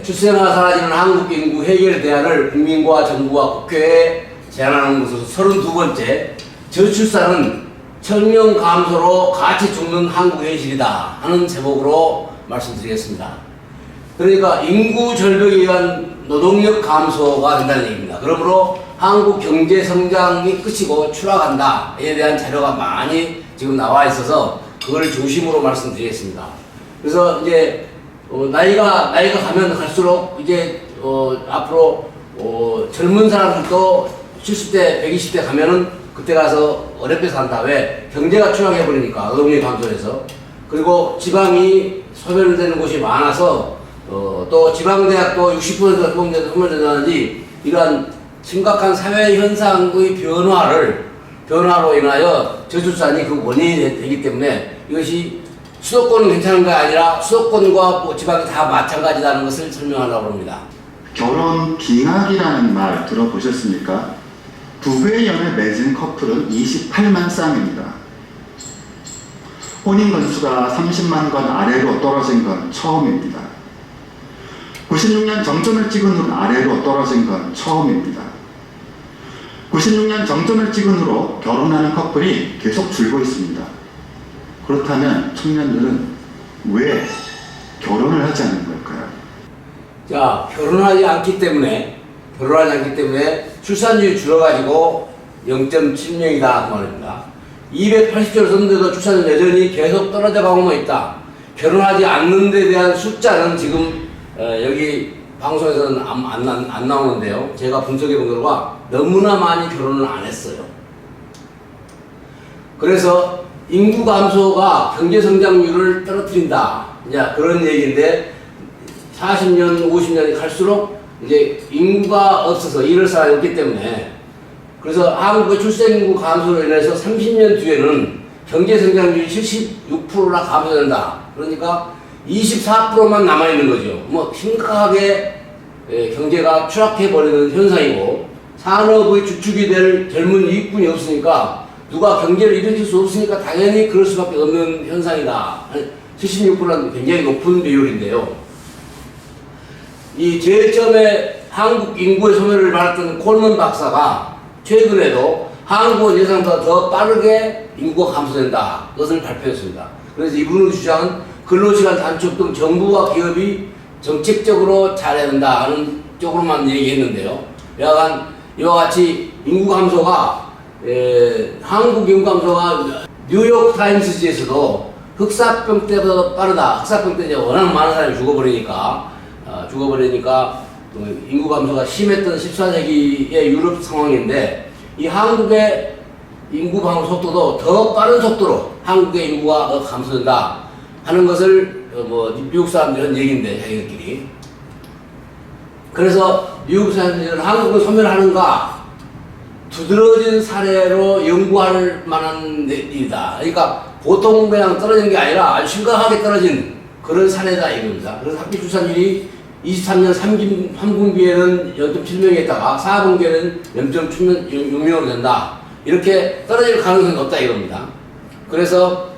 출생아 사라지는 한국 인구 해결 대안을 국민과 정부와 국회에 제안하는 것으로 32번째, 저출산은 청년 감소로 같이 죽는 한국 현실이다 하는 제목으로 말씀드리겠습니다. 그러니까 인구 절벽에 의한 노동력 감소가 된다는 얘기입니다. 그러므로 한국 경제 성장이 끝이고 추락한다에 대한 자료가 많이 지금 나와 있어서 그걸 중심으로 말씀드리겠습니다. 그래서 이제 나이가 가면 갈수록 이제 앞으로 젊은 사람들도 70대, 120대 가면은 그때 가서 어렵게 산다. 왜? 경제가 추락해버리니까, 노동력 감소해서. 그리고 지방이 소멸되는 곳이 많아서 또 지방대학도 60%가 소멸된다든지 이러한 심각한 사회 현상의 변화로 인하여 저출산이 그 원인이 되기 때문에 이것이 수도권은 괜찮은 게 아니라 수도권과 뭐 지방이 다 마찬가지라는 것을 설명하려고 합니다. 결혼 빙하기라는 말 들어보셨습니까? 부부의 연에 맺은 커플은 28만 쌍입니다. 혼인 건수가 30만 건 아래로 떨어진 건 처음입니다. 96년 정점을 찍은 후 아래로 떨어진 건 처음입니다. 96년 정점을 찍은 후로 결혼하는 커플이 계속 줄고 있습니다. 그렇다면 청년들은 왜 결혼을 하지 않는 걸까요? 자, 결혼하지 않기 때문에 출산율이 줄어가지고 0.7명이다 그 말입니다. 280조를 썼는데도 출산율 여전히 계속 떨어져 가고만 있다. 결혼하지 않는 데 대한 숫자는 지금 여기 방송에서는 안 나오는데요. 제가 분석해 본 결과 너무나 많이 결혼을 안 했어요. 그래서 인구 감소가 경제 성장률을 떨어뜨린다. 이제 그런 얘기인데 40년, 50년이 갈수록 이제 인구가 없어서 일할 사람이 없기 때문에 그래서 한국의 출생인구 감소로 인해서 30년 뒤에는 경제 성장률이 76%나 감소된다. 그러니까 24%만 남아있는 거죠. 뭐 심각하게 경제가 추락해버리는 현상이고 산업의 주축이 될 젊은 일꾼이 없으니까 누가 경제를 일으킬 수 없으니까 당연히 그럴 수밖에 없는 현상이다. 76%는 굉장히 높은 비율인데요. 이 제일 처음에 한국 인구의 소멸을 말했던 콜먼 박사가 최근에도 한국은 예상보다 더 빠르게 인구가 감소된다. 그것을 발표했습니다. 그래서 이분의 주장은 근로시간 단축 등 정부와 기업이 정책적으로 잘해야 된다 하는 쪽으로만 얘기했는데요. 여하간 이와 같이 인구 감소가 한국 인구 감소가 뉴욕 타임스지에서도 흑사병 때보다 빠르다. 흑사병 때 이제 워낙 많은 사람이 죽어버리니까 인구 감소가 심했던 14세기의 유럽 상황인데 이 한국의 인구 감소 속도도 더 빠른 속도로 한국의 인구가 더 감소된다 하는 것을 미국 사람들은 얘기인데 자기들끼리. 그래서 미국 사람들은 한국을 소멸하는가 두드러진 사례로 연구할 만한 일이다. 그러니까 보통 그냥 떨어지는 게 아니라 아주 심각하게 떨어진 그런 사례다 이겁니다. 그래서 합계 출산율이 23년 3분기에는 0.7명이었다가 4분기에는 0.6명으로 된다. 이렇게 떨어질 가능성이 없다 이겁니다. 그래서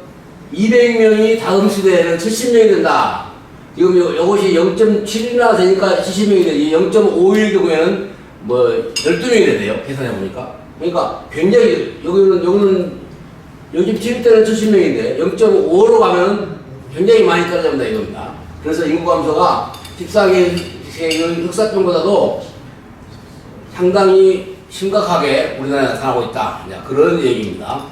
200명이 다음 시대에는 70명이 된다. 지금 이것이 0.7이나 되니까 70명이 되지 0.5일 경우에는 12명이 된대요. 계산해 보니까. 그러니까 굉장히 여기는 0.7일 때는 70명인데 0.5로 가면 굉장히 많이 떨어진다 이겁니다. 그래서 인구 감소가 14세기의 흑사병보다도 상당히 심각하게 우리나라에 나타나고 있다. 그런 얘기입니다.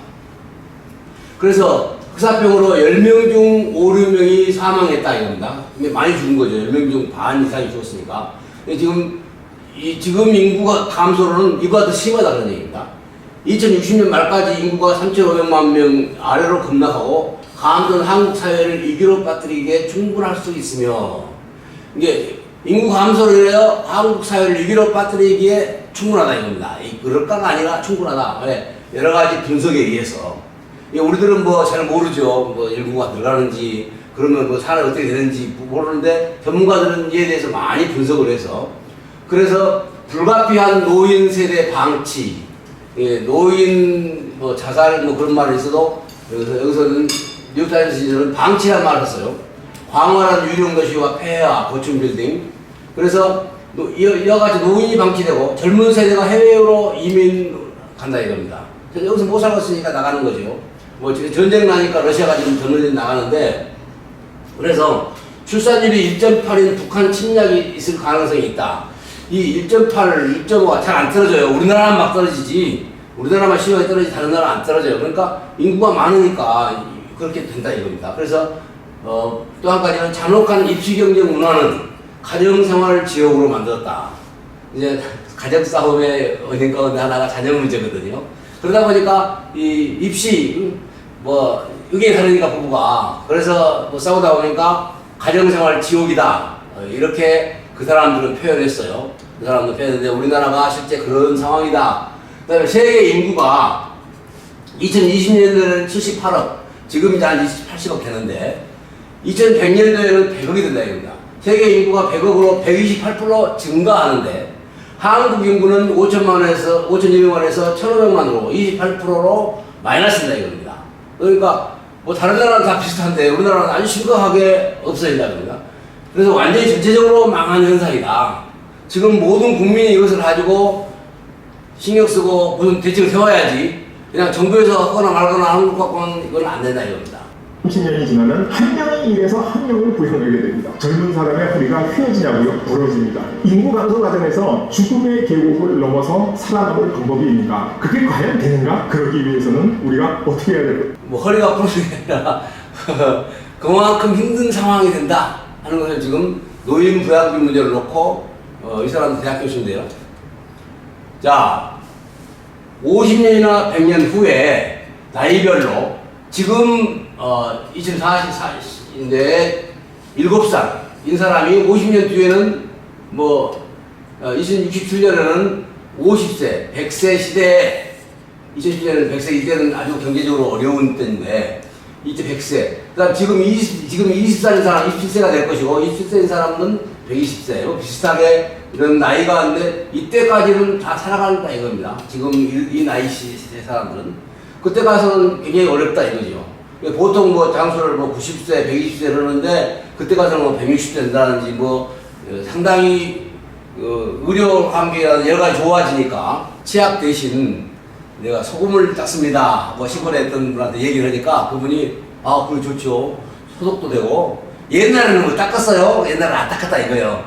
그래서 흑사병으로 10명 중 5, 6명이 사망했다 이겁니다. 많이 죽은 거죠. 10명 중 반 이상이 죽었으니까. 지금 인구가 감소로는 이보다 더 심하다는 얘기입니다. 2060년 말까지 인구가 3,500만 명 아래로 급락하고 감소는 한국 사회를 위기로 빠뜨리기에 충분할 수 있으며 이게 인구 감소로 인하여 한국 사회를 위기로 빠뜨리기에 충분하다 이겁니다. 그럴까가 아니라 충분하다. 왜? 여러 가지 분석에 의해서. 우리들은 잘 모르죠. 인구가 늘어나는지, 그러면 사람이 어떻게 되는지 모르는데 전문가들은 이에 대해서 많이 분석을 해서 그래서 불가피한 노인 세대 방치, 노인 자살 그런 말이 있어도 여기서는 뉴타임스에서는 방치란 말을 했어요. 광활한 유령 도시와 폐허, 고층 빌딩, 그래서 이와 같이 노인이 방치되고 젊은 세대가 해외로 이민 간다 이겁니다. 그래서 여기서 못 살겠으니까 나가는 거죠. 뭐 지금 전쟁 나니까 러시아가 지금 전원이 나가는데, 그래서 출산율이 1.8인 북한 침략이 있을 가능성이 있다. 이 1.8, 1.5가 잘 안 떨어져요. 우리나라만 막 떨어지지. 우리나라만 심하게 떨어지지 다른 나라 안 떨어져요. 그러니까 인구가 많으니까 그렇게 된다 이겁니다. 그래서 또 한 가지는 잔혹한 입시경쟁 문화는 가정생활을 지옥으로 만들었다. 이제 가정싸움의 어딘가 어느 하나가 자녀 문제거든요. 그러다 보니까 이 입시 뭐 의견이 다르니까 부부가 그래서 뭐 싸우다 보니까 가정생활 지옥이다. 이렇게 그 사람들은 표현했어요. 그 사람들은 표현했는데 우리나라가 실제 그런 상황이다. 그 다음에 세계 인구가 2020년도에는 78억, 지금 이제 한 80억 되는데 2100년도에는 100억이 된다 이겁니다. 세계 인구가 100억으로 128% 증가하는데 한국 인구는 5,200만에서 1,500만으로 28%로 마이너스다 이겁니다. 그러니까 뭐 다른 나라는 다 비슷한데 우리나라는 아주 심각하게 없어진다 이겁니다. 그래서 완전히 전체적으로 망한 현상이다. 지금 모든 국민이 이것을 가지고 신경 쓰고 무슨 대책을 세워야지 그냥 정부에서 하거나 말거나 하는 것 갖고는 이건 안 된다 이겁니다. 30년이 지나면 한 명이 일해서 한 명을 부양하게 됩니다. 젊은 사람의 허리가 휘어지냐고요? 부러집니다. 인구 감소 과정에서 죽음의 계곡을 넘어서 살아남을 방법이 있는가? 그게 과연 되는가? 그러기 위해서는 우리가 어떻게 해야 될까요? 뭐 허리가 부러지는 게 아니라 그만큼 힘든 상황이 된다 하는 것을 지금 노인 부양비 문제를 놓고 이 사람은 대학 교수인데요. 자, 50년이나 100년 후에 나이별로 지금 2044인데 7살인 사람이 50년 뒤에는 뭐 2067년에는 50세, 100세 시대에 2010년에는 100세 이때는 아주 경제적으로 어려운 때인데 이제 100세. 그다음 지금 20살인 사람 27세가 될 것이고 27세인 사람은 120세. 뭐 비슷하게 이런 나이가 있는데 이때까지는 다 살아간다 이겁니다. 지금 이 나이 시대 사람들은 그때 가서는 굉장히 어렵다 이거죠. 보통 뭐 장수를 뭐 90세, 120세 그러는데 그때 가서는 뭐 160세 된다든지 뭐 상당히 의료 관계가 여러 가지 좋아지니까 치약 대신 내가 소금을 땄습니다 하고 시골에 있던 분한테 얘기를 하니까 그분이 아 그래 좋죠. 소독도 되고 옛날에는 뭐 닦았어요. 옛날에 안 닦았다 이거예요.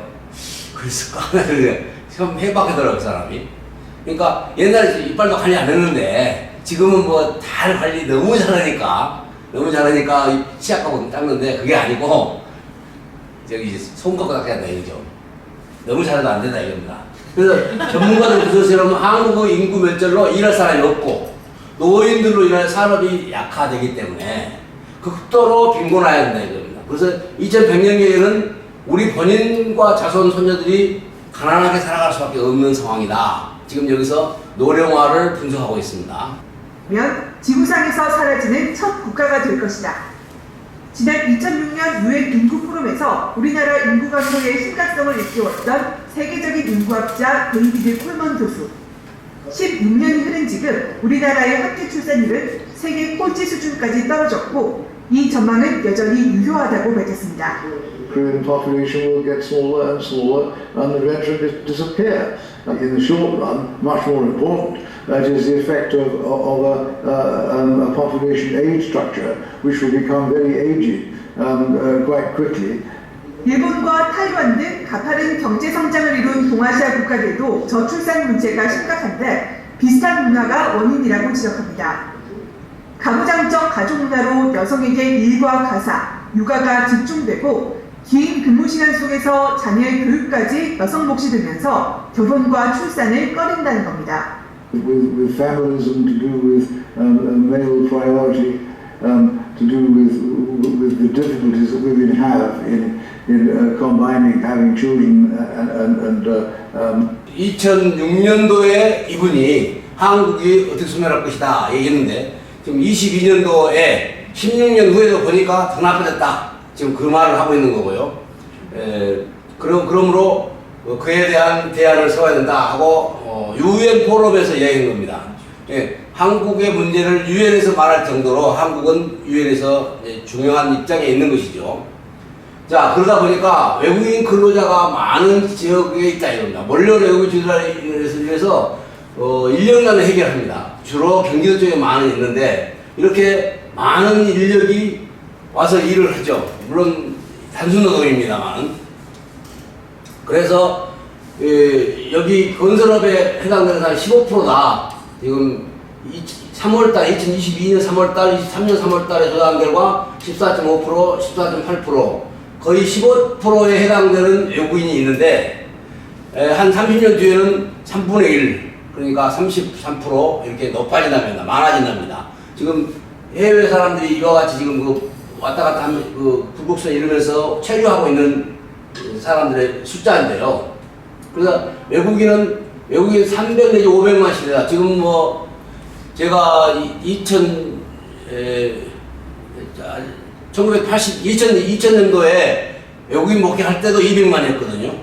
그랬을까? 참 해박하더라고 그 사람이. 그러니까 옛날에 이빨도 관리 안 했는데 지금은 뭐 다 관리 너무 잘하니까 치약 갖고 닦는데 그게 아니고 저기 손 갖고 닦아야 한다 이거죠. 너무 잘해도 안 된다 이겁니다. 그래서 전문가들 그것처럼 한국의 인구 멸절로 일할 사람이 없고 노인들로 인한 산업이 약화되기 때문에 극도로 빈곤해야 된다 이겁니다. 그래서 2100년경에는 우리 본인과 자손 손녀들이 가난하게 살아갈 수밖에 없는 상황이다. 지금 여기서 노령화를 분석하고 있습니다. 지구상에서 사라지는 첫 국가가 될 것이다. 지난 2006년 유엔 인구 포럼에서 우리나라 인구 감소의 심각성을 일깨웠던 세계적인 인구학자 데이비드 콜먼 교수. 16년이 흐른 지금 우리나라의 학교 출산율은 세계 꼴찌 수준까지 떨어졌고 이 전망은 여전히 유효하다고 밝혔습니다. Korean population will get smaller and smaller and the rent will disappear. In the short run, much more important, that is the effect of a population age structure, which will become very aged quite quickly. 일본과 타이완 등 가파른 경제 성장을 이룬 동아시아 국가들도 저출산 문제가 심각한데 비슷한 문화가 원인이라고 지적합니다. 가부장적 가족 문화로 여성에게 일과 가사, 육아가 집중되고 긴 근무 시간 속에서 자녀의 교육까지 여성 몫이 되면서 결혼과 출산을 꺼린다는 겁니다. With feminism to do with male priority, to do with the difficulties that women have in combining having children and 2006년도에 이분이 한국이 어떻게 소멸할 것이다 얘기했는데 지금 22년도에 16년 후에도 보니까 더 나빠졌다. 지금 그 말을 하고 있는 거고요. 그러므로 그에 대한 대안을 세워야 된다 하고 유엔 포럼에서 이야기한 겁니다. 한국의 문제를 유엔에서 말할 정도로 한국은 유엔에서 중요한 입장에 있는 것이죠. 자, 그러다 보니까 외국인 근로자가 많은 지역에 있다 이겁니다. 몰려 외국인 주들에 위해서 인력난을 해결합니다. 주로 경기도 쪽에 많이 있는데 이렇게 많은 인력이 와서 일을 하죠. 물론 단순 노동입니다만. 그래서 여기 건설업에 해당되는 한 15%다. 지금 3월달 2022년 3월달, 23년 3월달에 조사한 결과 14.5%, 14.8%. 거의 15%에 해당되는 외국인이 있는데 한 30년 뒤에는 3분의 1 그러니까 33% 이렇게 높아진답니다. 많아진답니다. 지금 해외 사람들이 이와 같이 지금 그 왔다 갔다 하면 그 불국선 이러면서 체류하고 있는 사람들의 숫자인데요. 그래서 외국인 300 내지 500만 시대다. 지금 뭐 제가 2000년도에 외국인 목회할 때도 200만이었거든요.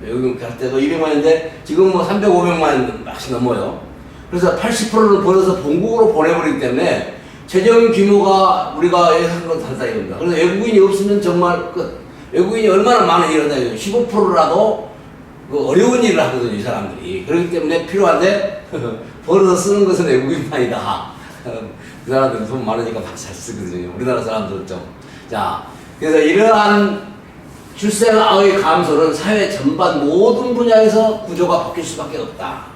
외국인 목회할 때도 200만인데 지금 뭐 300, 500만 막 넘어요. 그래서 80%를 벌어서 본국으로 보내버리기 때문에 재정 규모가 우리가 예상한 건 다르다 이겁니다. 그래서 외국인이 없으면 정말 외국인이 얼마나 많은 일을 한다 이거예요. 15%라도 그 어려운 일을 하거든요, 이 사람들이. 그렇기 때문에 필요한데 벌어서 쓰는 것은 외국인만이다. 그 사람들은 돈 많으니까 막 잘 쓰거든요. 우리나라 사람들은 좀. 자, 그래서 이러한 출생아의 감소는 사회 전반 모든 분야에서 구조가 바뀔 수밖에 없다.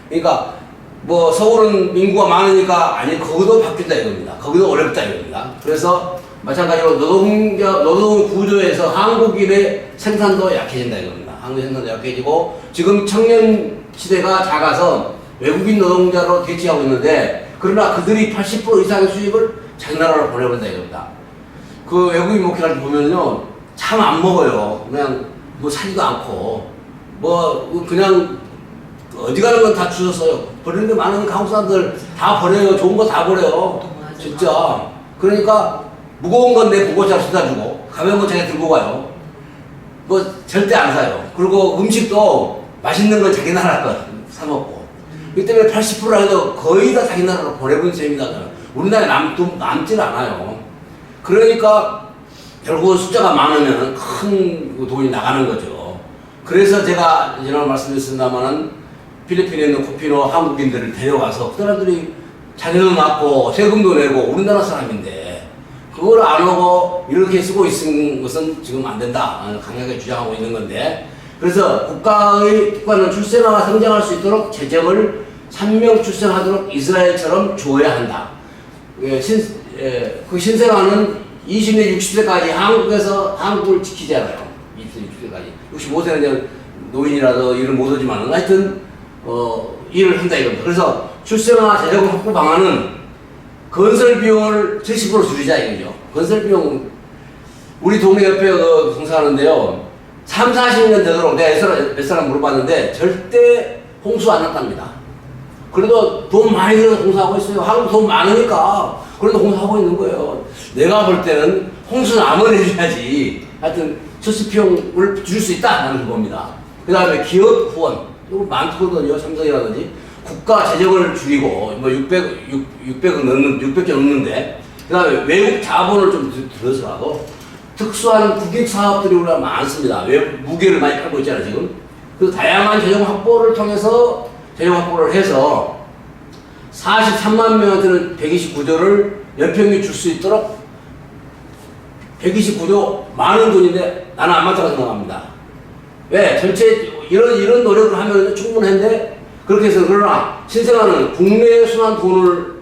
그러니까 뭐 서울은 인구가 많으니까 아니 거기도 바뀐다 이겁니다. 거기도 어렵다 이겁니다. 그래서 마찬가지로 노동 구조에서 한국인의 생산도 약해진다 이겁니다. 한국 생산도 약해지고 지금 청년 시대가 작아서 외국인 노동자로 대치하고 있는데 그러나 그들이 80% 이상의 수입을 자기 나라로 보내버린다 이겁니다. 그 외국인 목회를 보면요 참 안 먹어요. 그냥 뭐 사지도 않고 뭐 그냥 어디 가는 건 다 주셨어요. 버리는 게 많은 한국 사람들 다 버려요. 좋은 거 다 버려요. 진짜. 그러니까 무거운 건 내 보고자 쏟아 주고 가벼운 건 자기 들고 가요. 뭐 절대 안 사요. 그리고 음식도 맛있는 건 자기 나라 거 사 먹고. 그렇기 때문에 80%라 해도 거의 다 자기 나라로 보내버린 셈입니다. 우리나라에 남질 않아요. 그러니까 결국 숫자가 많으면 큰 돈이 나가는 거죠. 그래서 제가 지난번 말씀드렸습니다만은 필리핀에 있는 코피노 한국인들을 데려가서 그 사람들이 자녀도 낳고 세금도 내고 우리나라 사람인데 그걸 안 하고 이렇게 쓰고 있는 것은 지금 안 된다. 강하게 주장하고 있는 건데 그래서 국가는 출생아가 성장할 수 있도록 재정을 3명 출생하도록 이스라엘처럼 주어야 한다. 그 신생아는 20대, 60세까지 한국을 지키잖아요. 20대, 60세까지. 65세는 이제 노인이라도 일을 못 하지만 하여튼 일을 한다 이겁니다. 그래서 출생아 재정 확보 방안은 건설 비용을 70% 줄이자 이거죠. 건설 비용 우리 동네 옆에 공사하는데요. 3, 40년 되도록 내가 몇 사람 물어봤는데 절대 홍수 안 났답니다. 그래도 돈 많이 들여서 공사하고 있어요. 한국 돈 많으니까 그래도 공사하고 있는 거예요. 내가 볼 때는 홍수는 아무나 해줘야지. 하여튼 수습비용을 줄 수 있다는 겁니다. 그 다음에 기업 후원 이거 많거든요. 삼성이라든지 국가 재정을 줄이고 뭐 600억 넘는데 그 다음에 외국 자본을 좀 들어서라도 특수한 국익 사업들이 우리가 많습니다. 무게를 많이 팔고 있잖아요 지금. 그래서 다양한 재정 확보를 통해서 재정 확보를 해서 43만 명한테는 129조를 연평균 줄 수 있도록 129조 많은 돈인데 나는 안 맞다고 생각합니다. 왜? 전체 이런 노력을 하면 충분한데 그렇게 해서 그러나 신생아는 국내에 순환 돈을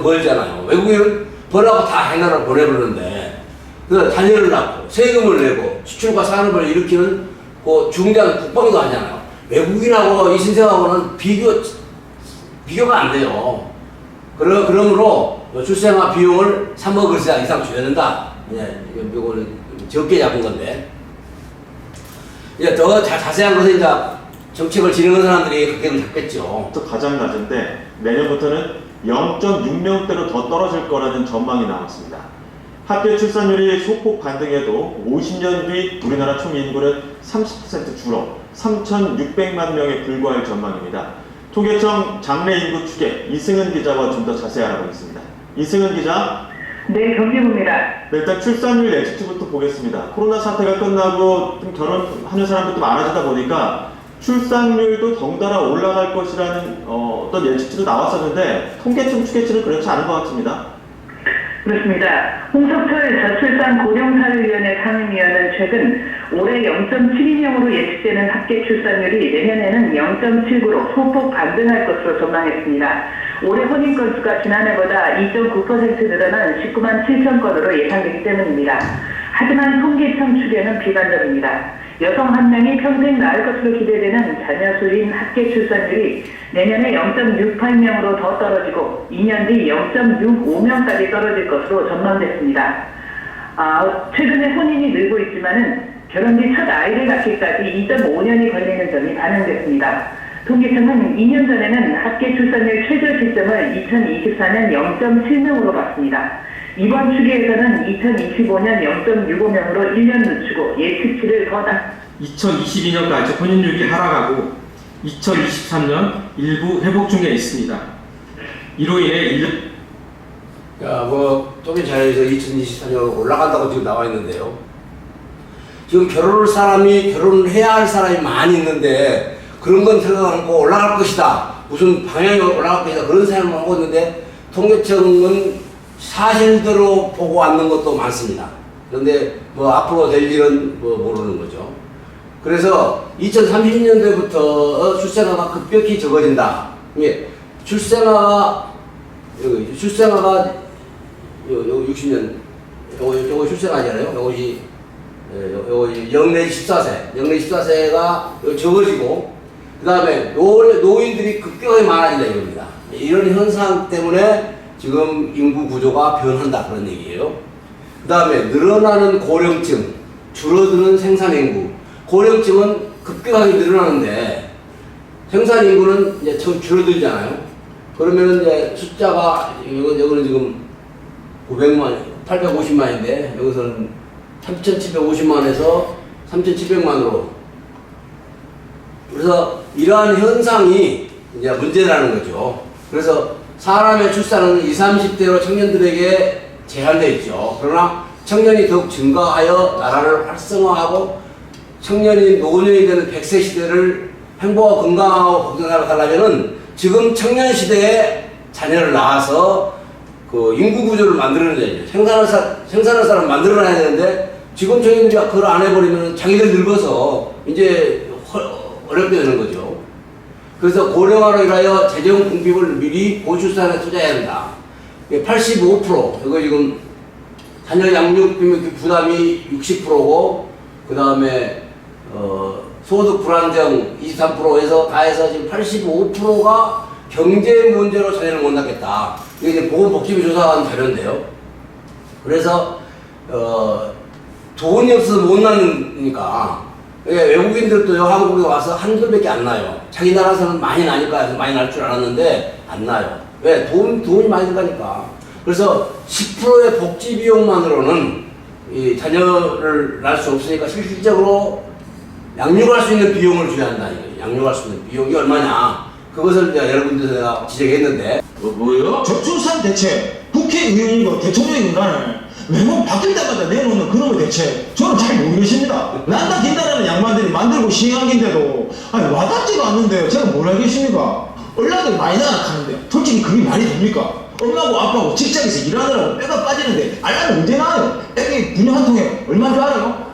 벌잖아요. 외국인은 벌라고 다 해나라 보내버리는데 그 자녀를 낳고 세금을 내고 수출과 산업을 일으키는 그 중대한 국방도 하잖아요. 외국인하고 이 신생아하고는 비교가 안 돼요. 그러므로 출생아 비용을 3억 이상 줘야 된다. 이걸 적게 잡은 건데. 이제 더 자세한 것은 이제 정책을 진행하는 사람들이 각격을 잡겠죠. 가장 낮은데 내년부터는 0.6명대로 더 떨어질 거라는 전망이 나왔습니다. 합계 출산율이 소폭 반등해도 50년 뒤 우리나라 총 인구는 30% 줄어 3,600만 명에 불과할 전망입니다. 통계청 장래 인구 추계 이승은 기자와 좀 더 자세히 알아보겠습니다. 이승은 기자. 네, 경기부입니다. 네, 일단 출산율 예측치부터 보겠습니다. 코로나 사태가 끝나고 좀 결혼하는 사람들도 많아지다 보니까 출산율도 덩달아 올라갈 것이라는 어떤 예측치도 나왔었는데 통계청 추계치는 그렇지 않은 것 같습니다. 그렇습니다. 홍석철 저출산 고령사회위원회 상임위원은 최근 올해 0.72명으로 예측되는 합계 출산율이 내년에는 0.79로 소폭 반등할 것으로 전망했습니다. 올해 혼인 건수가 지난해보다 2.9% 늘어난 19만 7천 건으로 예상되기 때문입니다. 하지만 통계청 추계는 비관적입니다. 여성 한 명이 평생 낳을 것으로 기대되는 자녀 수인 합계 출산율이 내년에 0.68명으로 더 떨어지고 2년 뒤 0.65명까지 떨어질 것으로 전망됐습니다. 최근에 혼인이 늘고 있지만은 결혼 뒤 첫 아이를 낳기까지 2.5년이 걸리는 점이 반영됐습니다. 통계청은 2년 전에는 합계 출산율 최저 시점을 2024년 0.7명으로 봤습니다. 이번 추계에서는 2025년 0.65명으로 1년 늦추고 예측치를 더 낮. 2022년까지 혼인율이 하락하고 2023년 일부 회복 중에 있습니다. 이로 인해 통계 자료에서 2024년 올라간다고 지금 나와 있는데요. 지금 결혼을 해야 할 사람이 많이 있는데 그런 건 생각 않고 올라갈 것이다. 무슨 방향이 올라갈 것이다. 그런 생각만 하고 있는데 통계청은 사실대로 보고 왔는 것도 많습니다. 그런데 앞으로 될 일은 모르는 거죠. 그래서 2030년대부터 출생아가 급격히 적어진다. 이게 출생아가 60년, 요거 출생아잖아요. 요것이 영내 14세, 영내 14세가 적어지고, 그 다음에 노인들이 급격하게 많아진다 이겁니다. 이런 현상 때문에 지금 인구 구조가 변한다 그런 얘기예요. 그 다음에 늘어나는 고령층, 줄어드는 생산 인구. 고령층은 급격하게 늘어나는데 생산 인구는 이제 줄어들잖아요. 그러면 이제 숫자가 여기는 지금 850만인데 여기서는 3,750만에서 3,700만으로. 그래서 이러한 현상이 이제 문제라는 거죠. 그래서 사람의 출산은 20, 30대로 청년들에게 제한되어 있죠. 그러나 청년이 더욱 증가하여 나라를 활성화하고 청년이 노년이 되는 100세 시대를 행복하고 건강하고 복잡하게 가려면은 지금 청년 시대에 자녀를 낳아서 그 인구 구조를 만들어내야죠. 생산할 사람 만들어놔야 되는데 지금 청년들이 그걸 안 해버리면 자기들 늙어서 이제 어렵게 되는 거죠. 그래서 고령화로 인하여 재정 공급을 미리 고출산에 투자해야 한다. 85%, 이거 지금 자녀 양육 부담이 60%고, 그 다음에 소득 불안정 23%에서 다 해서 지금 85%가 경제 문제로 자녀를 못 낳겠다. 이게 이제 보건복지부 조사한 자료인데요. 그래서 돈이 없어서 못 낳으니까 외국인들도 한국에 와서 한둘밖에 안 나요. 자기 나라에서는 많이 나니까 많이 날 줄 알았는데 안 나요. 왜? 돈이 많이 들어가니까. 그래서 10%의 복지 비용만으로는 이 자녀를 낳을 수 없으니까 실질적으로 양육할 수 있는 비용을 줘야 한다. 양육할 수 있는 비용이 얼마냐. 그것을 이제 여러분들에서 내가 지적했는데. 뭐요? 저출산 대책 국회의원이고 대통령인가는 매번 바뀔 때마다 내놓는 그런 대책 저는 잘 모르겠습니다. 난다 긴다라는 양반들이 만들고 시행하긴데도 아니 와닿지가 않는데 제가 뭘 알겠습니까? 얼라들 많이 나가는데 솔직히 그게 말이 됩니까? 엄마하고 아빠하고 직장에서 일하느라고 뼈가 빠지는데 알라면 언제 나와요? 애기 분유 한 통에 얼마인 줄 알아요?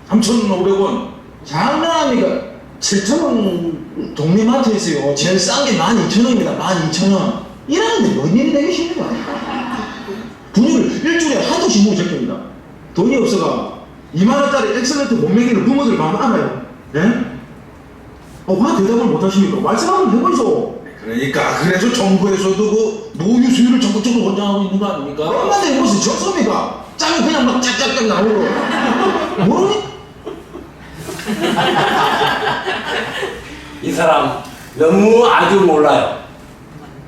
3,500원. 장난합니까? 7,000원 동네 마트에서요. 제일 싼 게 12,000원입니다. 12,000원. 이러는데 뭔 일이 되겠습니까? 분유를 일주일에 한 통씩 먹을 적입니다. 돈이 없어가 2만원짜리 엑셀런트 몸매기를 부모들 마음 알아요. 예? 왜 대답을 못하십니까? 말씀 한번 해보이소. 그러니까 그래서 정부에서도 그 노유 수율을 적극적으로 권장하고 있는 거 아닙니까? 얼마나 무슨 적습니까? 짜면 그냥 막 짝짝짝 나오고 모르니? 이 사람 너무 아주 몰라요.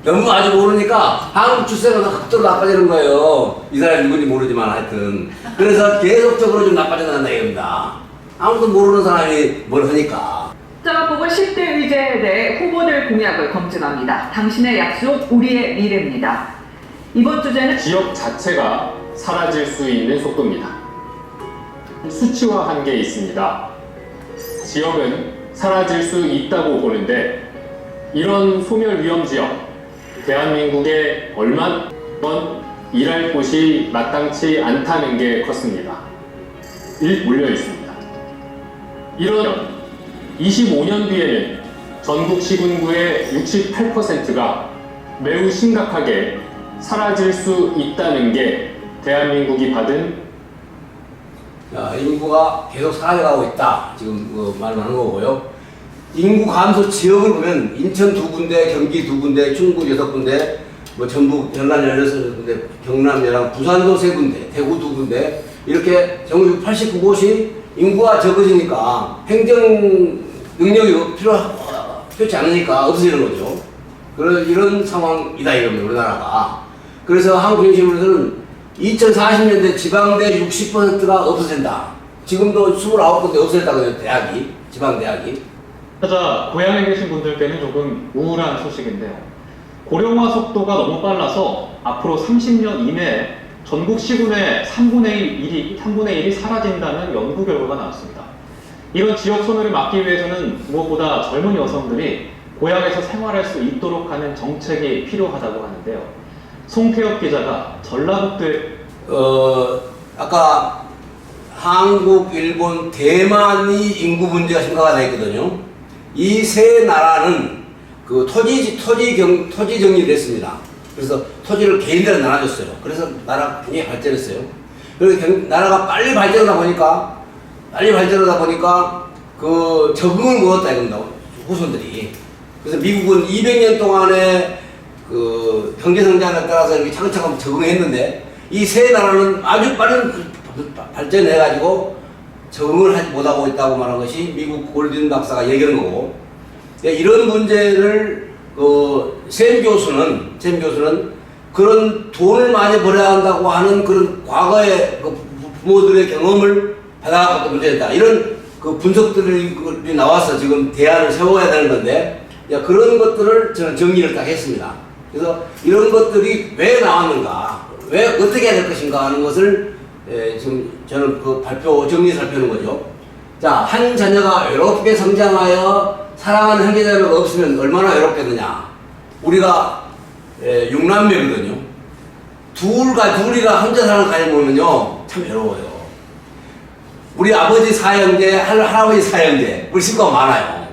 너무 아주 모르니까 한국 출생아가 극도로 나빠지는 거예요. 이 사람이 누군지 모르지만 하여튼. 그래서 계속적으로 좀 나빠져나간다 이겁니다. 아무도 모르는 사람이 뭘 하니까. 자, 보건 10대 의제에 대해 후보들 공약을 검증합니다. 당신의 약속, 우리의 미래입니다. 이번 주제는 지역 자체가 사라질 수 있는 속도입니다. 수치화한 게 있습니다. 지역은 사라질 수 있다고 보는데 이런 소멸 위험 지역, 대한민국에 얼마 번 일할 곳이 마땅치 않다는 게 컸습니다. 몰려 있습니다. 이런 25년 뒤에는 전국 시군구의 68%가 매우 심각하게 사라질 수 있다는 게 대한민국이 받은 인구가 계속 사라져가고 있다. 지금 말하는 거고요. 인구 감소 지역을 보면 인천 2군데, 경기 2군데, 충북 6군데, 뭐 전북, 전남 16군데, 경남 11군데, 부산도 3군데, 대구 2군데 이렇게 전국 89곳이 인구가 적어지니까 행정 능력이 필요치 않으니까 없어지는 거죠. 이런 상황이다 이겁니다, 우리나라가. 그래서 한국경제신문에서는 2040년대 지방대 60%가 없어진다. 지금도 29군데 없어졌다고요, 대학이, 지방대학이. 타자 고향에 계신 분들께는 조금 우울한 소식인데요. 고령화 속도가 너무 빨라서 앞으로 30년 이내에 전국 시군의 3분의 1이 사라진다는 연구 결과가 나왔습니다. 이런 지역 소멸을 막기 위해서는 무엇보다 젊은 여성들이 고향에서 생활할 수 있도록 하는 정책이 필요하다고 하는데요. 송태엽 기자가 전라북도에 아까 한국, 일본, 대만이 인구 문제가 심각하다 했거든요. 이 세 나라는 그 토지 정리를 했습니다. 그래서 토지를 개인들한테 나눠줬어요. 그래서 나라가 굉장히 발전했어요. 그래서 나라가 빨리 발전하다 보니까 그 적응을 못했다 이겁니다. 후손들이. 그래서 미국은 200년 동안에 그 경제 성장에 따라서 이렇게 차근차근 적응했는데 이 세 나라는 아주 빠른 발전해가지고 적응을 하지 못하고 있다고 말한 것이 미국 골든 박사가 얘기하는 거고, 이런 문제를 샘 교수는 그런 돈을 많이 벌어야 한다고 하는 그런 과거의 그 부모들의 경험을 받아갖고 문제였다. 이런 그 분석들이 나와서 지금 대안을 세워야 되는 건데, 그런 것들을 저는 정리를 딱 했습니다. 그래서 이런 것들이 왜 나왔는가, 왜 어떻게 해야 될 것인가 하는 것을 지금 저는 그 정리 살펴는 거죠. 자, 한 자녀가 외롭게 성장하여 사랑하는 형제자매가 없으면 얼마나 외롭겠느냐. 우리가 6남매거든요. 둘이가 혼자 사는 가정 보면요 참 외로워요. 우리 아버지 4형제, 할아버지 4형제, 우리 식구가 많아요.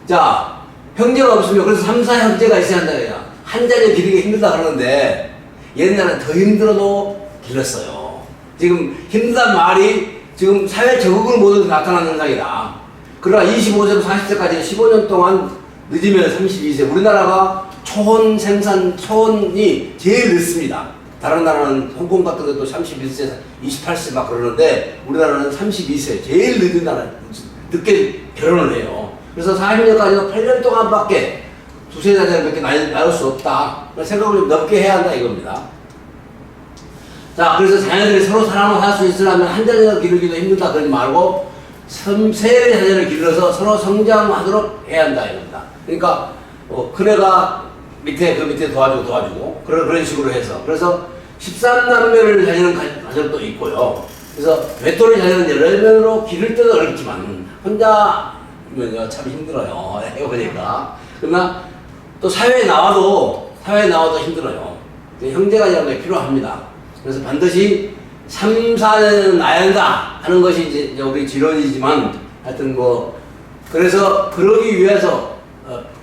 자, 형제가 없으면 그래서 3, 4형제가 있어야 한다 그래요. 한 자녀 기르기 힘들다 그러는데 옛날엔 더 힘들어도 길렀어요. 지금 힘든 말이 지금 사회 적응을 못해서 나타나는 현상이다. 그러나 25세부터 40세까지 15년 동안 늦으면 32세. 우리나라가 초혼 생산, 초혼이 제일 늦습니다. 다른 나라는 홍콩 같은 것도 31세, 28세 막 그러는데 우리나라는 32세, 제일 늦은 나라, 늦게 결혼을 해요. 그래서 40년까지도 8년 동안밖에 두세 자녀밖에 낳을 수 없다. 생각을 좀 넓게 해야 한다 이겁니다. 자, 그래서 자녀들이 서로 사랑을 할 수 있으려면 한 자녀를 기르기도 힘들다 그러지 말고 세 자녀를 길러서 서로 성장하도록 해야 한다 이겁니다. 그러니까 큰애가 그 밑에 도와주고 그런 식으로 해서 그래서 13남매를 자녀는 가정도 있고요. 그래서 외톨이 자녀는 여러 명으로 기를 때도 어렵지만 혼자면요 참 힘들어요. 해보니까. 그러나 또 사회에 나와도 힘들어요. 형제가 필요합니다. 그래서 반드시 3, 4년은 낳아야 한다 하는 것이 이제 우리 지론이지만 하여튼 그래서 그러기 위해서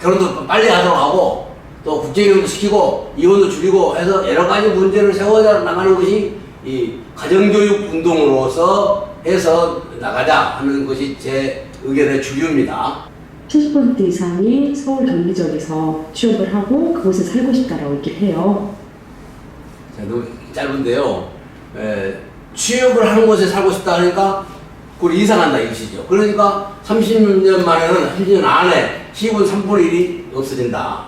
결혼도 빨리 하도록 하고 또 국제교육도 시키고 이혼도 줄이고 해서 여러 가지 문제를 세워 나가는 것이 이 가정교육 운동으로서 해서 나가자 하는 것이 제 의견의 주류입니다. 70% 이상이 서울 경기 지역에서 취업을 하고 그곳에 살고 싶다라고 얘기를 해요. 자, 너무 짧은데요. 취업을 하는 곳에 살고 싶다 하니까 그걸 이상한다 이것이죠. 그러니까 30년 만에는 30년 안에 시군 3분의 1이 없어진다.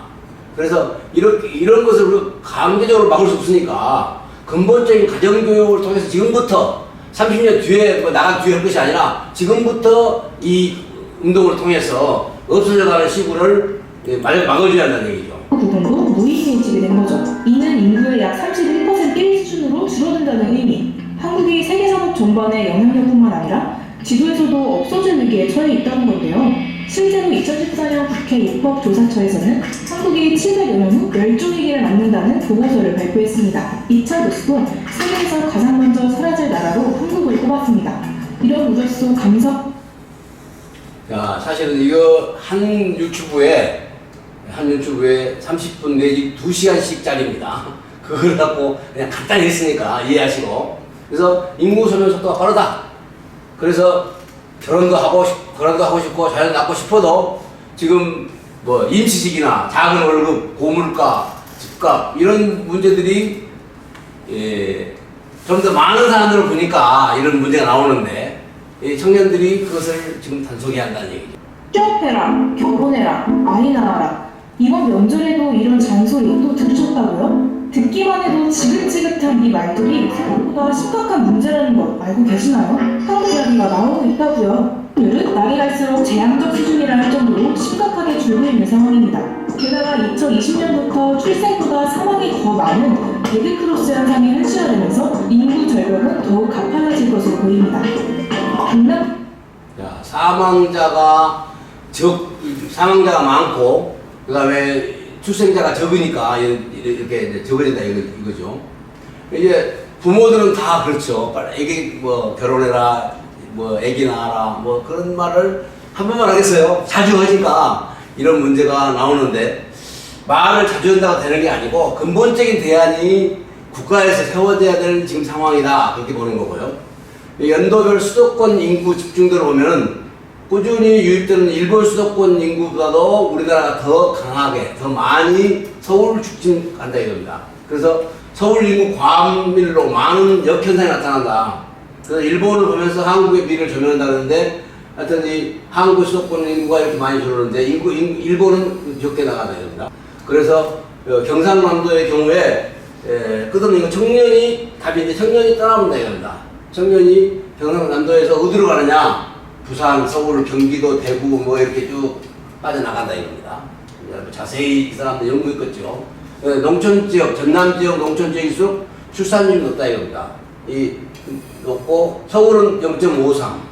그래서 이런 것을 강제적으로 막을 수 없으니까 근본적인 가정교육을 통해서 지금부터 30년 뒤에 나간 뒤에 할 것이 아니라 지금부터 이 운동을 통해서 없어져가는 시군을 막아줘야 한다는 얘기죠. 부분도 무의식에 된 거죠. 이는 인구의 약 31%의 수준으로 줄어든다는 의미, 한국이 세계산업전반의 영향력뿐만 아니라 지도에서도 없어질 위기에 처해 있다는 건데요. 실제로 2014년 국회 입법조사처에서는 한국이 700여 년 후 멸종위기를 맞는다는 보고서를 발표했습니다. 이철 교수도 세계에서 가장 먼저 사라질 나라로 한국을 꼽았습니다. 이런 우려 속 감성. 자, 사실은 이거 한 유튜브에 30분 내지 2시간씩짜리입니다. 그걸 갖고 그냥 간단히 했으니까 이해하시고. 그래서 인구 소멸 속도가 빠르다. 그래서 결혼도 하고 싶고 자녀 낳고 싶어도 지금 뭐 임시직이나 작은 월급, 고물가, 집값 이런 문제들이 좀 더 많은 사람들을 보니까 이런 문제가 나오는데 청년들이 그것을 지금 단속해야 한다는 얘기죠. 취업해라, 결혼해라, 아이 낳아라. 이번 명절에도 이런 잔소리 또 들으셨다고요? 듣기만 해도 지긋지긋한 이 말들이 생각보다 심각한 문제라는 거 알고 계시나요? 한국 이야기가 나오고 있다고요. 율은 날이 갈수록 재앙적 수준이라 할 정도로 심각하게 줄고 있는 상황입니다. 게다가 2020년부터 출생보다 사망이 더 많은 데드크로스 현상이 현실화되면서 인구 절벽은 더욱 가팔라질 것으로 보입니다. 자, 사망자가 많고 그 다음에 출생자가 적으니까 이렇게 적어진다 이거죠. 이제 부모들은 다 그렇죠. 애기 뭐 결혼해라, 뭐 애기 낳아라, 뭐 그런 말을 한 번만 하겠어요. 자주 하니까 이런 문제가 나오는데 말을 자주 한다고 되는 게 아니고 근본적인 대안이 국가에서 세워져야 될 지금 상황이다 그렇게 보는 거고요. 연도별 수도권 인구 집중도를 보면은 꾸준히 유입되는 일본 수도권 인구보다도 우리나라가 더 강하게, 더 많이 서울 축진한다 이겁니다. 그래서 서울 인구 과밀로 많은 역현상이 나타난다. 그래서 일본을 보면서 한국의 미래를 조명한다는데 하여튼 이 한국 수도권 인구가 이렇게 많이 줄었는데 일본은 적게 나간다 이겁니다. 그래서 경상남도의 경우에 끝없는 이거 청년이 답인데 청년이 떠나본다 이겁니다. 청년이 경상남도에서 어디로 가느냐? 부산, 서울, 경기도, 대구 뭐 이렇게 쭉 빠져나간다 이겁니다. 자세히 이 사람들 연구했겠죠. 농촌 지역, 전남 지역 농촌 지역일수록 출산율이 높다 이겁니다. 높고 서울은 0.53.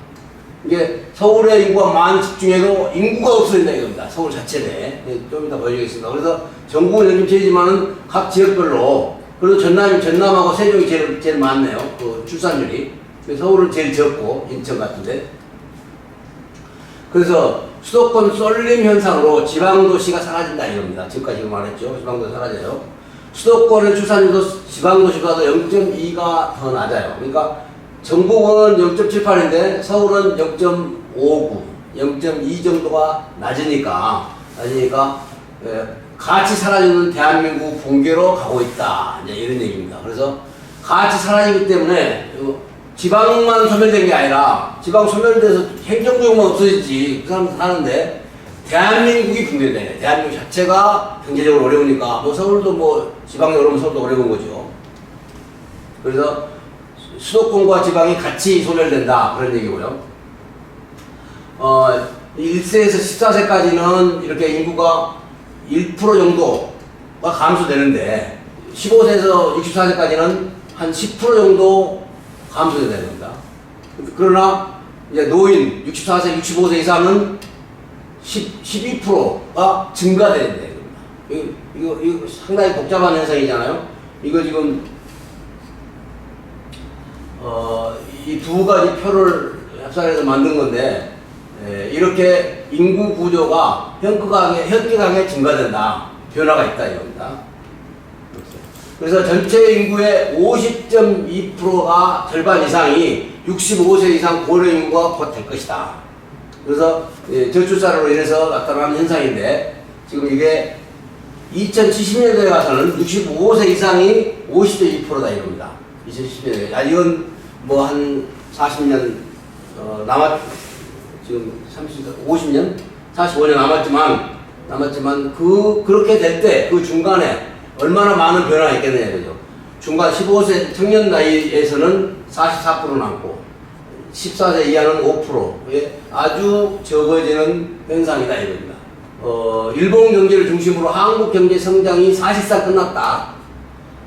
이게 서울의 인구가 많이 집중해도 인구가 없어진다 이겁니다. 서울 자체 내에. 좀 이따 보여주겠습니다. 그래서 전국은 0.7이지만은 각 지역별로 그래도 전남하고 세종이 제일 많네요. 그 출산율이. 서울은 제일 적고 인천 같은데. 그래서 수도권 쏠림 현상으로 지방도시가 사라진다 이겁니다. 지금까지 말했죠. 지방도시 사라져요. 수도권의 출산율도 지방도시보다 0.2가 더 낮아요. 그러니까 전국은 0.78인데 서울은 0.59, 0.2 정도가 낮으니까 같이 사라지는 대한민국 붕괴로 가고 있다. 이제 이런 얘기입니다. 그래서 같이 사라지기 때문에 지방만 소멸된 게 아니라 지방 소멸돼서 행정구역만 없어지지 그 사람들 사는데 대한민국이 붕괴되네. 대한민국 자체가 경제적으로 어려우니까 뭐 서울도 뭐 지방이 어려우면 서울도 어려운 거죠. 그래서 수도권과 지방이 같이 소멸된다 그런 얘기고요. 1세에서 14세까지는 이렇게 인구가 1% 정도가 감소되는데 15세에서 64세까지는 한 10% 정도 감소되는 겁니다. 그러나 이제 노인 64세, 65세 이상은 12%가 증가되는 겁니다. 이거 상당히 복잡한 현상이잖아요. 이거 지금 이 두 가지 표를 합산해서 만든 건데 이렇게 인구 구조가 현격하게 증가된다. 변화가 있다 이겁니다. 그래서 전체 인구의 50.2%가 절반 이상이 65세 이상 고령 인구가 곧 될 것이다. 그래서 저출산으로 인해서 나타나는 현상인데 지금 이게 2070년대에 가서는 65세 이상이 50.2%다 이겁니다. 2070년대. 이건 뭐 한 40년 지금 50년, 45년 남았지만 그렇게 될 때 그 중간에 얼마나 많은 변화가 있겠느냐 그죠. 중간 15세 청년 나이에서는 44% 남고 14세 이하는 5%에 아주 적어지는 현상이다 이겁니다. 일본 경제를 중심으로 한국 경제 성장이 사실상 끝났다.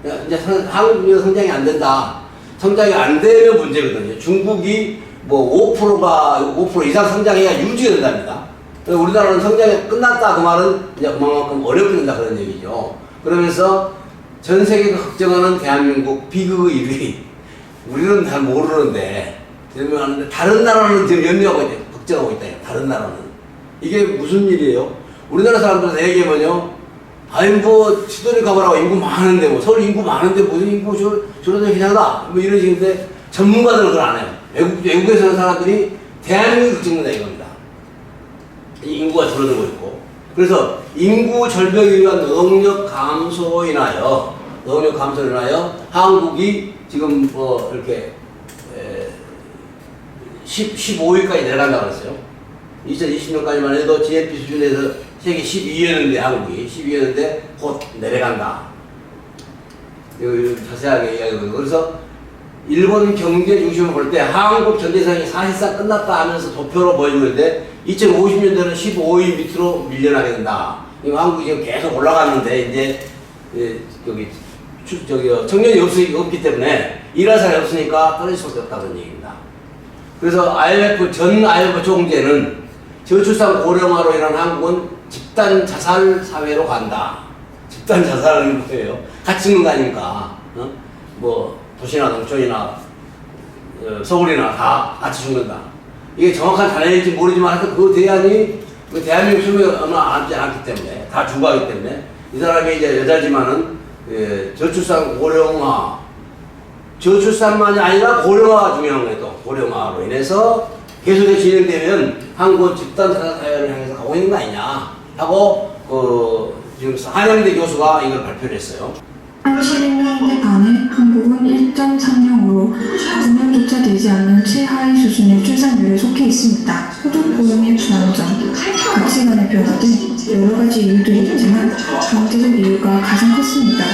이제 한국이 성장이 안 된다. 성장이 안 되면 문제거든요. 중국이 뭐 5% 이상 성장해야 유지가 된답니다. 우리나라는 성장이 끝났다 그 말은 이제 그만큼 어렵게 된다 그런 얘기죠. 그러면서 전 세계가 걱정하는 대한민국 비극 1위 우리는 잘 모르는데 설명하는데 다른 나라는 지금 염려하고 있다, 걱정하고 있다. 다른 나라는 이게 무슨 일이에요? 우리나라 사람들은 얘기하면요, 아니 뭐 시도를 가보라고 인구 많은데 뭐 서울 인구 많은데 무슨 인구 저러다 괜찮다 뭐 이런 식인데 전문가들은 그걸 안 해요. 외국에서 사는 사람들이 대한민국이 걱정된다 이겁니다. 인구가 줄어들고 있고 그래서 인구 절벽에 의한 노동력 감소로 인하여 한국이 지금 이렇게 15위까지 내려간다고 그랬어요. 2020년까지만 해도 GNP 수준에서 세계 12위였는데 한국이 12위였는데 곧 내려간다. 이거 자세하게 이야기하고 그래서 일본 경제 중심을 볼 때 한국 전대상이 사실상 끝났다 하면서 도표로 보이고 있는데 2050년대는 15위 밑으로 밀려나게 된다. 한국이 지금 계속 올라가는데 이제 청년이 없기 때문에 일할 사람이 없으니까 떨어질 수밖에 없다는 얘기입니다. 그래서 전 IMF 총재는 저출산 고령화로 인한 한국은 집단 자살 사회로 간다. 집단 자살은 뭐예요? 같이 죽는 거 아닙니까? 뭐 도시나 농촌이나 서울이나 다 같이 죽는다. 이게 정확한 단어일지 모르지만 하여튼 그 대안이 대한민국 수명이 얼마 남지 않기 때문에 다 죽어가기 때문에 이 사람이 이제 여자지만은 저출산 고령화 저출산만이 아니라 고령화가 중요한 거예요. 또 고령화로 인해서 계속해서 진행되면 한국은 집단 자살 사회를 향해서 가고 있는 거 아니냐 하고 지금 한영대 교수가 이걸 발표를 했어요. 16년대 반에 한국은 1.30으로 9년조차 되지 않는 최하위 수준의 출산율에 속해 있습니다. 소득 고용의 불안정, 가치관의 변화 등 여러 가지 이유들이 있지만 경제적 이유가 가장 컸습니다.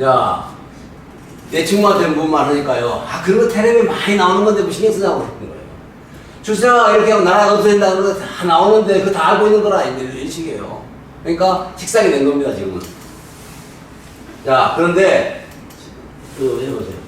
자, 내 친구가 된 부분만 하니까요. 그런 거 텔레비에 많이 나오는 건데 뭐 신경 쓰자고 그러는 거예요. 출생아 이렇게 하면 나라가 없어진다 그러고 다 나오는데 그거 다 알고 있는 거라 이런 식이에요. 그러니까 식상이 된 겁니다 지금은. 자, 그런데 해보세요.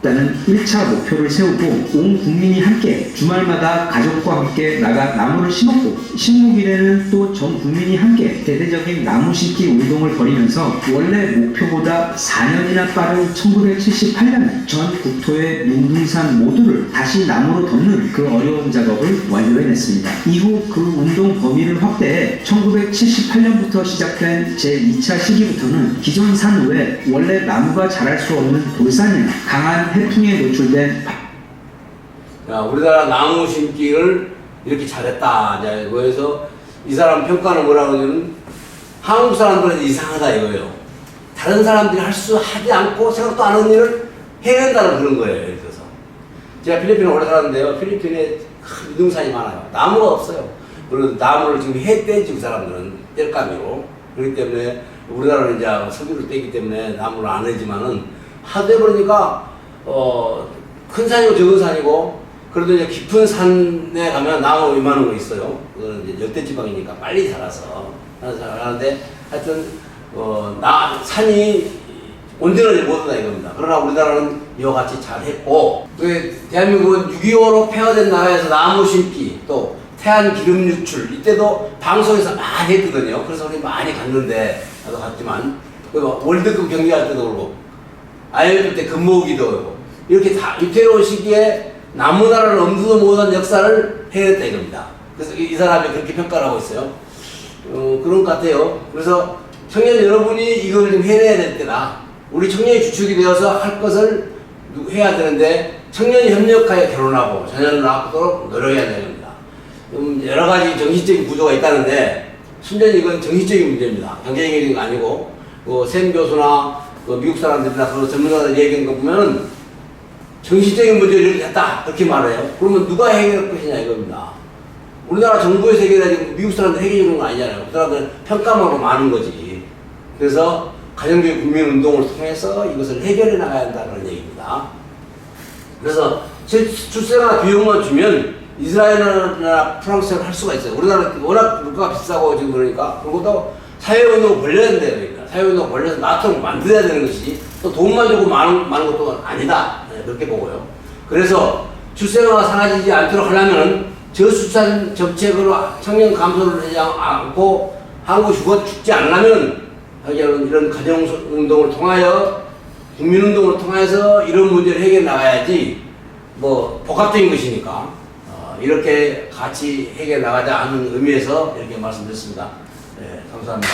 일단은 1차 목표를 세우고 온 국민이 함께 주말마다 가족과 함께 나가 나무를 심었고 16일에는 또 전 국민이 함께 대대적인 나무 심기 운동을 벌이면서 원래 목표보다 4년이나 빠른 1978년에 전 국토의 문둥산 모두를 다시 나무로 덮는 그 어려운 작업을 완료해냈습니다. 이후 그 운동 범위를 확대해 1978년부터 시작된 제2차 시기부터는 기존 산 외에 원래 나무가 자랄 수 없는 돌산이나 강한 해풍에 노출된 우리나라 나무 심기를 이렇게 잘했다. 그래서 이 사람 평가는 뭐라고 하냐면 한국 사람들은 이상하다 이거예요. 다른 사람들이 하지 않고 생각도 안 하는 일을 해낸다는 그런 거예요. 예를 들어서 제가 필리핀에 오래 살았는데요. 필리핀에 큰 유등산이 많아요. 나무가 없어요. 그리고 나무를 지금 떼지 그 사람들은 뗄감이로. 그렇기 때문에 우리나라는 이제 석유를 떼기 때문에 나무를 안 하지만은 하도 해버리니까 큰 산이고 적은 산이고 그래도 이제 깊은 산에 가면 나무 이만한 거 있어요. 그건 이제 열대지방이니까 빨리 자라서 하는데 하여튼 산이 온전하지 못하다 이겁니다. 그러나 우리나라는 이와 같이 잘했고 대한민국은 6.25로 폐허된 나라에서 나무 심기 또 태안 기름 유출 이때도 방송에서 많이 했거든요. 그래서 우리 많이 갔는데 나도 갔지만 월드컵 경기할 때도 그렇고 IMF 때 금모으기도 하고 이렇게 다 위태로운 시기에 나무나라를 엄두도 못한 역사를 해냈다 이겁니다. 그래서 이 사람이 그렇게 평가를 하고 있어요. 그런 것 같아요. 그래서 청년 여러분이 이걸 좀 해내야 될 때다. 우리 청년이 주축이 되어서 할 것을 해야 되는데 청년이 협력하여 결혼하고 자녀를 낳도록 노력해야 되는 겁니다. 여러 가지 정신적인 구조가 있다는데 순전히 이건 정신적인 문제입니다. 경제적인 게 아니고 샘 교수나 미국 사람들이나 그런 전문가들 얘기한 거 보면은 정신적인 문제를 이렇게 했다 그렇게 말해요. 그러면 누가 해결할 것이냐 이겁니다. 우리나라 정부에서 해결하지 미국 사람들 해결해 주는 거 아니잖아요. 그 사람들은 평가만 하고 마는 거지. 그래서 가정교육 국민운동을 통해서 이것을 해결해 나가야 한다 그런 얘기입니다. 그래서 출생아 비용만 주면 이스라엘이나 프랑스를 할 수가 있어요. 우리나라 워낙 물가가 비싸고 지금 그러니까 그리고 또 사회운동을 벌려야 된다요. 그러니까 사회운동 걸려서 나토록 만들어야 되는 것이 또 돈만 주고 많은 것도 아니다. 네, 그렇게 보고요. 그래서 출생아가 사라지지 않도록 하려면 저출산 정책으로 청년 감소를 하지 않고 한국 죽지 않으려면 이런 가정운동을 통하여 국민운동을 통해서 이런 문제를 해결해 나가야지 뭐 복합적인 것이니까 이렇게 같이 해결해 나가자 하는 의미에서 이렇게 말씀드렸습니다. 네, 감사합니다.